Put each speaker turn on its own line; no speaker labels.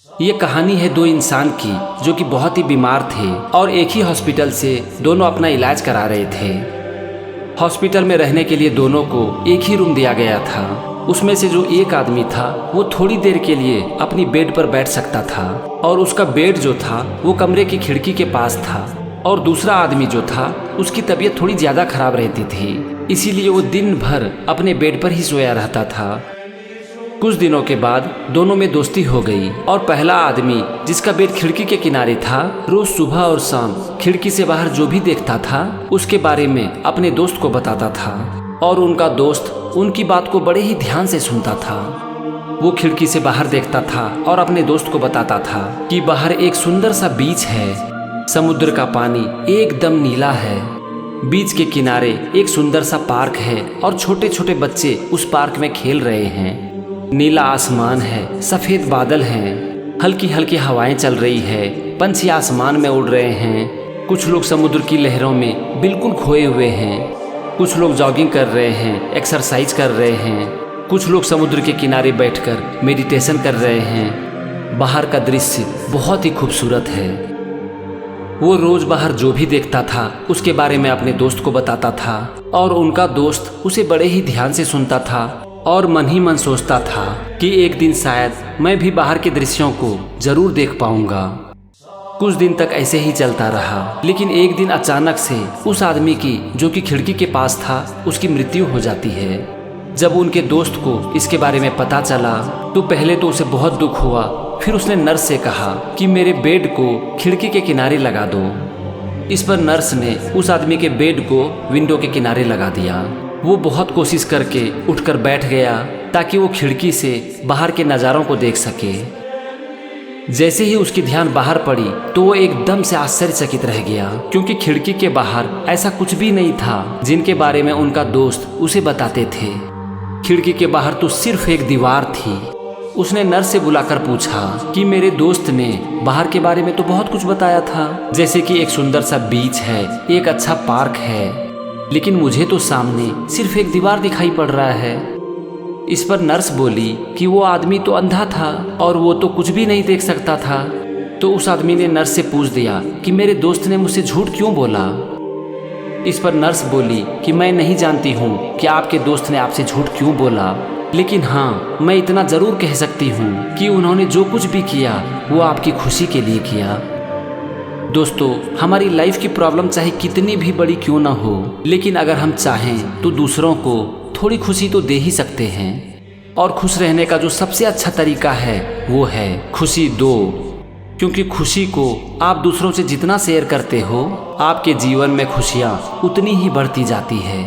ये कहानी है दो इंसान की जो कि बहुत ही बीमार थे और एक ही हॉस्पिटल से दोनों अपना इलाज करा रहे थे। हॉस्पिटल में रहने के लिए दोनों को एक ही रूम दिया गया था। उसमें से जो एक आदमी था वो थोड़ी देर के लिए अपनी बेड पर बैठ सकता था और उसका बेड जो था वो कमरे की खिड़की के पास था। और दूसरा आदमी जो था उसकी तबीयत थोड़ी ज़्यादा खराब रहती थी, इसीलिए वो दिन भर अपने बेड पर ही सोया रहता था। कुछ दिनों के बाद दोनों में दोस्ती हो गई और पहला आदमी जिसका बेड खिड़की के किनारे था रोज सुबह और शाम खिड़की से बाहर जो भी देखता था उसके बारे में अपने दोस्त को बताता था और उनका दोस्त उनकी बात को बड़े ही ध्यान से सुनता था। वो खिड़की से बाहर देखता था और अपने दोस्त को बताता था कि बाहर एक सुंदर सा बीच है, समुद्र का पानी एकदम नीला है, बीच के किनारे एक सुंदर सा पार्क है और छोटे छोटे बच्चे उस पार्क में खेल रहे हैं। नीला आसमान है, सफ़ेद बादल हैं, हल्की हल्की हवाएं चल रही है, पंछी आसमान में उड़ रहे हैं, कुछ लोग समुद्र की लहरों में बिल्कुल खोए हुए हैं, कुछ लोग जॉगिंग कर रहे हैं, एक्सरसाइज कर रहे हैं, कुछ लोग समुद्र के किनारे बैठकर मेडिटेशन कर रहे हैं। बाहर का दृश्य बहुत ही खूबसूरत है। वो रोज़ बाहर जो भी देखता था उसके बारे में अपने दोस्त को बताता था और उनका दोस्त उसे बड़े ही ध्यान से सुनता था और मन ही मन सोचता था कि एक दिन शायद मैं भी बाहर के दृश्यों को जरूर देख पाऊंगा। कुछ दिन तक ऐसे ही चलता रहा, लेकिन एक दिन अचानक से उस आदमी की जो कि खिड़की के पास था उसकी मृत्यु हो जाती है। जब उनके दोस्त को इसके बारे में पता चला तो पहले तो उसे बहुत दुख हुआ, फिर उसने नर्स से कहा कि मेरे बेड को खिड़की के किनारे लगा दो। इस पर नर्स ने उस आदमी के बेड को विंडो के किनारे लगा दिया। वो बहुत कोशिश करके उठकर बैठ गया ताकि वो खिड़की से बाहर के नज़ारों को देख सके। जैसे ही उसकी ध्यान बाहर पड़ी तो वो एकदम से आश्चर्यचकित रह गया, क्योंकि खिड़की के बाहर ऐसा कुछ भी नहीं था जिनके बारे में उनका दोस्त उसे बताते थे। खिड़की के बाहर तो सिर्फ एक दीवार थी। उसने नर्स से बुलाकर पूछा कि मेरे दोस्त ने बाहर के बारे में तो बहुत कुछ बताया था, जैसे कि एक सुंदर सा बीच है, एक अच्छा पार्क है, लेकिन मुझे तो सामने सिर्फ एक दीवार दिखाई पड़ रहा है। इस पर नर्स बोली कि वो आदमी तो अंधा था और वो तो कुछ भी नहीं देख सकता था। तो उस आदमी ने नर्स से पूछ दिया कि मेरे दोस्त ने मुझसे झूठ क्यों बोला। इस पर नर्स बोली कि मैं नहीं जानती हूँ कि आपके दोस्त ने आपसे झूठ क्यों बोला, लेकिन हाँ, मैं इतना ज़रूर कह सकती हूँ कि उन्होंने जो कुछ भी किया वो आपकी खुशी के लिए किया। दोस्तों, हमारी लाइफ की प्रॉब्लम चाहे कितनी भी बड़ी क्यों ना हो, लेकिन अगर हम चाहें तो दूसरों को थोड़ी खुशी तो दे ही सकते हैं। और खुश रहने का जो सबसे अच्छा तरीका है वो है खुशी दो, क्योंकि खुशी को आप दूसरों से जितना शेयर करते हो आपके जीवन में खुशियाँ उतनी ही बढ़ती जाती है।